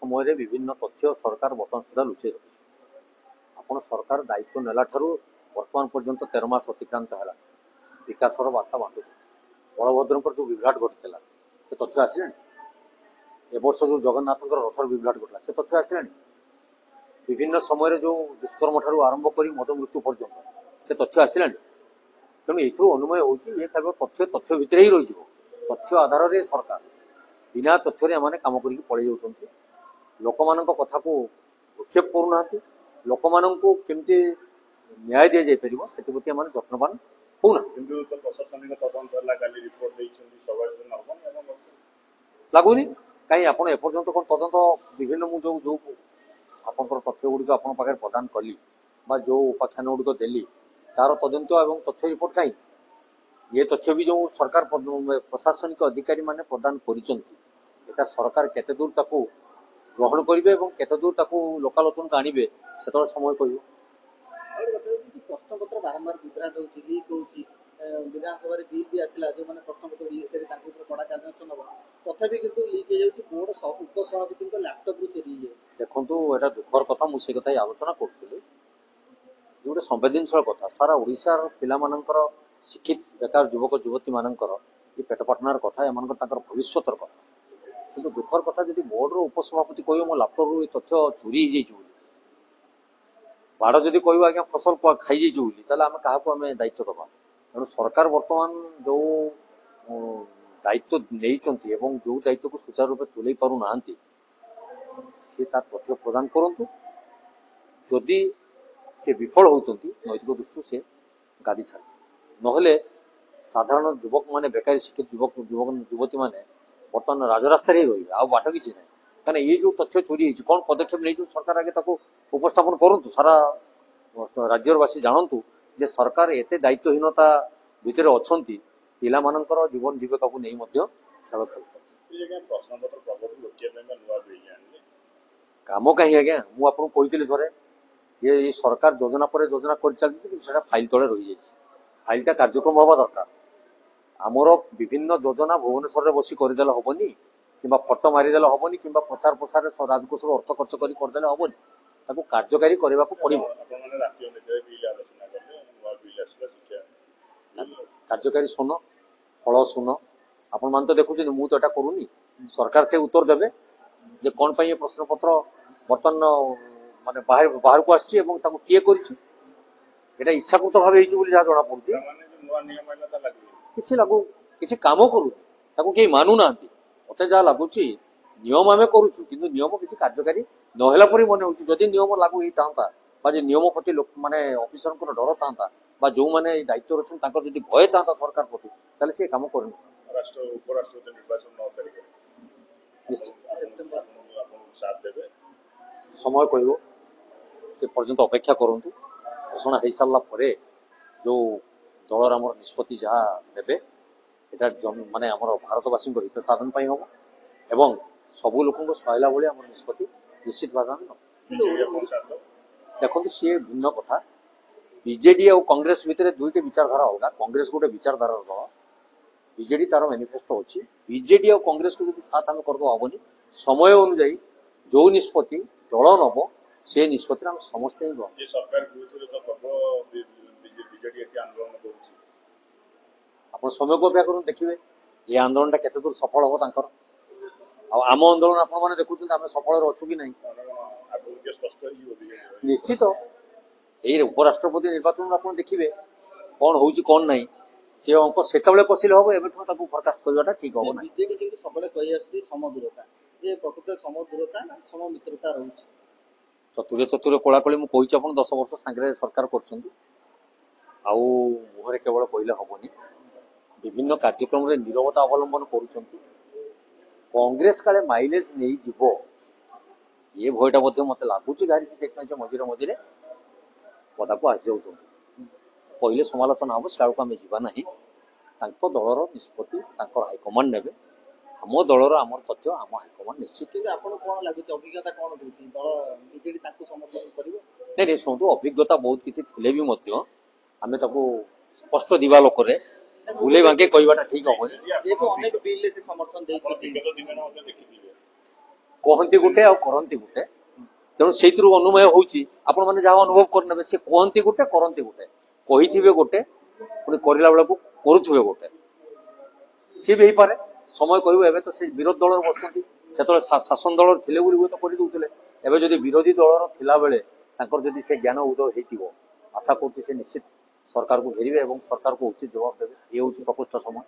समय विभिन्न तथ्य सरकार बर्तमान सुधा लुचई रखी आपण सरकार दायित्व नेला वर्तमान पर्यंत 13 मास अतिक्रांत है विकासर बार्ता बांटुच बलभद्र जो विभ्राट घटी से तथ्य आसला ए वर्ष जो जगन्नाथ रथर विभ्राट घटला से तथ्य आसला विभिन्न समय जो दुष्कर्म ठारू आरंभ कर मद मृत्यु पर्यंत से तथ्य आसला तेणु ये अनुमय हो केवल तथ्य तथ्य भितर ही रही तथ्य आधार में सरकार बिना तथ्य एम कम कर पलि जाऊँ लोक मान कथा को भ्रूक्षेप करूना लोक मान केमती न्याय दि जापर से प्रति एम जत्नवान होना लगुनि कहीं आपड़ एपर्यंत कौन तदंत विभिन्न मुझे जो आप तथ्य गुड़िक आप प्रदान कली जो उपाख्यान गुड़िक देली तार तदंत और तथ्य रिपोर्ट कहीं ये तथ्य भी जो सरकार प्रशासनिक अधिकारी माने प्रदान कर सरकार केते दूर ताकू ग्रहण करेंगे और केते दूर ताकू लोकालोचन को आनिबे से समय कह प्रश्नपत्र बारंबार विभ्राट होती लीक होती विधानसभा बिल भी आसला जो मैंने प्रश्नपत्र लीक कर कड़ा कार्यानुष्ठान हम तथापि किंतु लीक हो जाती बोर्ड उपसभापति लैपटॉप चोरी देखो यहाँ दुखर कथा मुझे कथा आलोचना करूँ गोटे संवेदनशील कथा सारा ओडिशार पिलामानंकर शिक्षित बेकार युवक युवती मानकर ये पेटपाटनार कथा एम भविष्यतर कथा किंतु दुखर कथा जब बोर्ड उपसभापति कह मो लैपटॉप रू तथ्य चोरी हो बाड़ जदि कह आज्ञा फसल खाई जाइए आम क्या दायित्व दबा तेणु सरकार बर्तमान जो दायित्व नहीं जो दायित्व को सुचारू रूप तुले पारना सी तार तथ्य प्रदान करूँ जदि से विफल होती नैतिक दृष्टि से गादी छाड़ ना साधारण युवक माने बेकारी शिक्षित युवक युवक युवती माने बर्तमान राजरास्त ही रही आ बाट कि ना कहीं ये जो तथ्य चोरी कौन पदक्षेप नहीं सरकार आगे उपस्थापन करूँ सारा राज्यवासी जानतु जे सरकार एत दायित्वहीनता भितर अच्छा पिला मानकर जीवन जीविका को नहीं खेल काम कहीं आज्ञा मुझे थे ये सरकार योजना पर योजना कर चलती फाइल तले रही जाए फाइलटा कार्यक्रम हवा दरकार आमर विभिन्न योजना भुवनेश्वर बसी करदेले हेनी कि फटो मारिदेले हेनी कि प्रचार प्रसार राजकोष अर्थ खर्च करदेले हेनी ताको कार्यकारी करने को पड़ो कार्यकारी सुन फल सुन आपण मान तो देखुं मुझे तो करूनी सरकार से उत्तर देवे जे कौन ये प्रश्न पत्र बर्तमान माने बाहर को आसी किए कर इच्छाकृत भाव जहाँ जना पड़े किसी लगू किसी कम करू कहीं मानुना मत जहाँ लगुच नियम आम करुचु कि नियम किसी कार्यकारी नहला परी मन हो नियम लागू होता नियम प्रति लोक माने ऑफिसर को डर था जो मैंने दायित्व अच्छा भय था सरकार प्रति ताले से काम कर समय कह से पर्यंत अपेक्षा करूँ घोषणा हो सारा जो दलर आम निष्पत्ति जहाँ ने माने आम भारतवासी हित साधन हम एवं सबू लोक सहला भाई आम निष्पत्ति निश्चित भाव देखो सी भिन्न कथा बीजेडी और कांग्रेस भितर दुईटी विचारधारा अलग कांग्रेस गोटे विचारधारा दल बीजेडी तार मैनिफेस्टो अच्छी बीजेडी और कांग्रेस को जो साथ आम करदे हेनी समय अनुजाई जो निष्पत्ति दल नब से निष्पत्ति आम समस्ते आप समय को अपेक्षा कर देखिए ये आंदोलन केते दूर सफल हम आम आंदोलन आप देखुं आम सफल अच्छु कि ना निश्चित यही उपराष्ट्रपति निर्वाचन आप देखिए कौन हो कौन ना सी अंक से पशिले हम एवं फरकास्ट करवाटा ठीक हम ना बीजेडी सब समदूरता ये प्रकृत समदूरता ना सममित्रता रही चतुर्य चतुर्य कोलाकोली मुझे आप 10 वर्ष सांगे सरकार कर मुहरे केवल कहले हेनी विभिन्न कार्यक्रम नीरवता अवलंबन कर कांग्रेस काले माइलेज नहीं जीव ये भयटा मत लगुच गाड़ी मझे मझे पदा को आसी जाऊँ पहले समालोचना हम से आम जाना दलर निष्पत्ति हाइकमांड ने आम दलर आम तथ्य आम हाइकमांड निश्चित कौन लगे अभिज्ञता कौन दल बीजेडी समर्थन कर नहीं शुणु अभिज्ञता बहुत किसी थे भी आम स्पष्ट दिवालोक भूले बांके कहवाटा ठीक हम अनेक बिल से समर्थन कहती गोटे आ करती गोटे तेणु से अनुमय होउची आपण माने जहाँ अनुभव करने से कहती गोटे करती गोटे कही गोटे पुणी करला बेला करुवे गोटे सी भी पारे समय कहब एवं तो से विरोध दल बसती से शासन दल थे तो करदे एवं जदि विरोधी दलर थिला बेले जदि से ज्ञान उदय हो आशा करुँच से निश्चित सरकार को घेरिवे और सरकार को उचित जवाब देवे ये हूँ प्रकोष्ठ समय।